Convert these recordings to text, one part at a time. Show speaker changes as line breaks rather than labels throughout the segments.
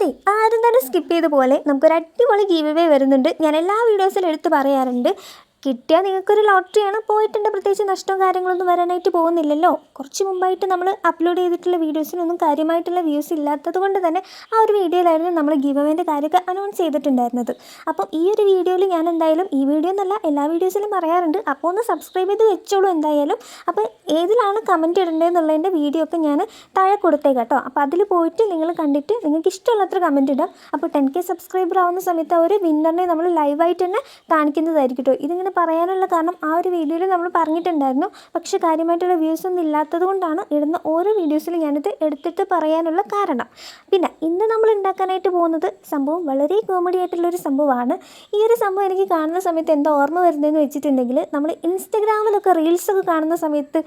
അതെ, ആരും തന്നെ സ്കിപ്പ് ചെയ്ത പോലെ നമുക്കൊരു അടിപൊളി ഗീവ് അവേ വരുന്നുണ്ട്. ഞാൻ എല്ലാ വീഡിയോസിലും എടുത്ത് പറയാറുണ്ട്. കിട്ടിയാൽ നിങ്ങൾക്കൊരു ലോട്ടറിയാണ്. പോയിട്ടുണ്ട്, പ്രത്യേകിച്ച് നഷ്ടവും കാര്യങ്ങളൊന്നും വരാനായിട്ട് പോകുന്നില്ലല്ലോ. കുറച്ച് മുമ്പായിട്ട് നമ്മൾ അപ്ലോഡ് ചെയ്തിട്ടുള്ള വീഡിയോസിനൊന്നും കാര്യമായിട്ടുള്ള വ്യൂസ് ഇല്ലാത്തത് കൊണ്ട് തന്നെ ആ ഒരു വീഡിയോയിലായിരുന്നു നമ്മൾ ഗീവ് അവേൻ്റെ കാര്യമൊക്കെ അനൗൺസ് ചെയ്തിട്ടുണ്ടായിരുന്നത്. അപ്പോൾ ഈ ഒരു വീഡിയോയിൽ ഞാൻ എന്തായാലും, ഈ വീഡിയോ എന്നല്ല എല്ലാ വീഡിയോസിലും പറയാറുണ്ട്, അപ്പോൾ ഒന്ന് സബ്സ്ക്രൈബ് ചെയ്ത് വെച്ചോളൂ എന്തായാലും. അപ്പോൾ ഏതിലാണ് കമൻറ്റ് ഇടേണ്ടതെന്നുള്ളതിൻ്റെ വീഡിയോ ഒക്കെ ഞാൻ താഴെ കൊടുത്തേക്കാം കേട്ടോ. അപ്പോൾ അതിൽ പോയിട്ട് നിങ്ങൾ കണ്ടിട്ട് നിങ്ങൾക്ക് ഇഷ്ടമുള്ളത്ര കമൻറ്റ് ഇടാം. അപ്പോൾ 10K സബ്സ്ക്രൈബർ ആവുന്ന സമയത്ത് ആ ഒരു വിന്നറിനെ നമ്മൾ ലൈവായിട്ട് തന്നെ കാണിക്കുന്നതായിരിക്കും കേട്ടോ. ഇതിങ്ങനെ പറയാനുള്ള കാരണം ആ ഒരു വീഡിയോയിൽ നമ്മൾ പറഞ്ഞിട്ടുണ്ടായിരുന്നു. പക്ഷേ കാര്യമായിട്ടുള്ള വ്യൂസ് ഒന്നും ഇല്ലാത്തത് കൊണ്ടാണ് ഇടുന്ന ഓരോ വീഡിയോസിലും ഞാനിത് എടുത്തിട്ട് പറയാനുള്ള കാരണം. പിന്നെ ഇന്ന് നമ്മൾ ഉണ്ടാക്കാനായിട്ട് പോകുന്നത് സംഭവം വളരെ കോമഡി ആയിട്ടുള്ളൊരു സംഭവമാണ്. ഈ ഒരു സംഭവം എനിക്ക് കാണുന്ന സമയത്ത് എന്താ ഓർമ്മ വരുന്നതെന്ന് വെച്ചിട്ടുണ്ടെങ്കിൽ, നമ്മൾ ഇൻസ്റ്റഗ്രാമിലൊക്കെ റീൽസൊക്കെ കാണുന്ന സമയത്ത്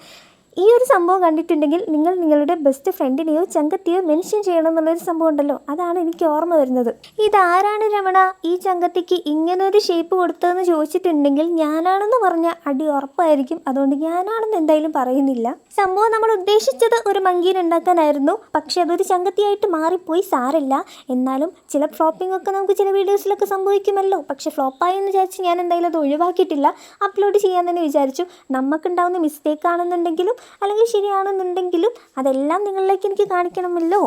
ഈ ഒരു സംഭവം കണ്ടിട്ടുണ്ടെങ്കിൽ നിങ്ങൾ നിങ്ങളുടെ ബെസ്റ്റ് ഫ്രണ്ടിനെയോ ചങ്കത്തിയോ മെൻഷൻ ചെയ്യണം എന്നുള്ളൊരു സംഭവം ഉണ്ടല്ലോ, അതാണ് എനിക്ക് ഓർമ്മ വരുന്നത്. ഇതാരാണ് രമണ ഈ ചങ്കത്തിക്ക് ഇങ്ങനൊരു ഷേപ്പ് കൊടുത്തതെന്ന് ചോദിച്ചിട്ടുണ്ടെങ്കിൽ ഞാനാണെന്ന് പറഞ്ഞാൽ അടി ഉറപ്പായിരിക്കും. അതുകൊണ്ട് ഞാനാണെന്ന് എന്തായാലും പറയുന്നില്ല. സംഭവം നമ്മൾ ഉദ്ദേശിച്ചത് ഒരു മങ്കീൻ ഉണ്ടാക്കാനായിരുന്നു, പക്ഷെ അതൊരു ചങ്കത്തിയായിട്ട് മാറിപ്പോയി. സാരമില്ല, എന്നാലും ചില ഫ്ലോപ്പിംഗ് ഒക്കെ നമുക്ക് ചില വീഡിയോസിലൊക്കെ സംഭവിക്കുമല്ലോ. പക്ഷെ ഫ്ലോപ്പായി എന്ന് വിചാരിച്ച് ഞാൻ എന്തായാലും അത് ഒഴിവാക്കിയിട്ടില്ല, അപ്ലോഡ് ചെയ്യാൻ തന്നെ വിചാരിച്ചു. നമുക്കുണ്ടാവുന്ന മിസ്റ്റേക്ക് ആണെന്നുണ്ടെങ്കിലും അല്ലെങ്കിൽ ശരിയാണെന്നുണ്ടെങ്കിലും അതെല്ലാം നിങ്ങളിലേക്ക് എനിക്ക് കാണിക്കണമല്ലോ.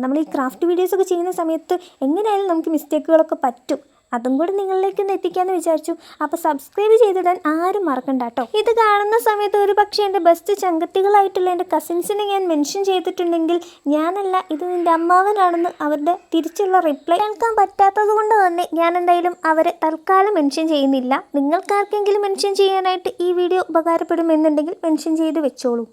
നമ്മൾ ഈ ക്രാഫ്റ്റ് വീഡിയോസൊക്കെ ചെയ്യുന്ന സമയത്ത് എങ്ങനെയായാലും നമുക്ക് മിസ്റ്റേക്കുകളൊക്കെ പറ്റും. അതും കൂടി നിങ്ങളിലേക്ക് ഒന്ന് എത്തിക്കാമെന്ന് വിചാരിച്ചു. അപ്പോൾ സബ്സ്ക്രൈബ് ചെയ്തിടാൻ ആരും മറക്കണ്ട കേട്ടോ. ഇത് കാണുന്ന സമയത്ത് ഒരു പക്ഷേ എൻ്റെ ബെസ്റ്റ് ചങ്കത്തികളായിട്ടുള്ള എൻ്റെ കസിൻസിനെ ഞാൻ മെൻഷൻ ചെയ്തിട്ടുണ്ടെങ്കിൽ ഞാനല്ല, ഇത് നിൻ്റെ അമ്മാവനാണെന്ന് അവരുടെ തിരിച്ചുള്ള റിപ്ലൈ കേൾക്കാൻ പറ്റാത്തത് കൊണ്ട് തന്നെ ഞാൻ എന്തായാലും അവരെ തൽക്കാലം മെൻഷൻ ചെയ്യുന്നില്ല. നിങ്ങൾക്കാർക്കെങ്കിലും മെൻഷൻ ചെയ്യാനായിട്ട് ഈ വീഡിയോ ഉപകാരപ്പെടുമെന്നുണ്ടെങ്കിൽ മെൻഷൻ ചെയ്ത് വെച്ചോളൂ.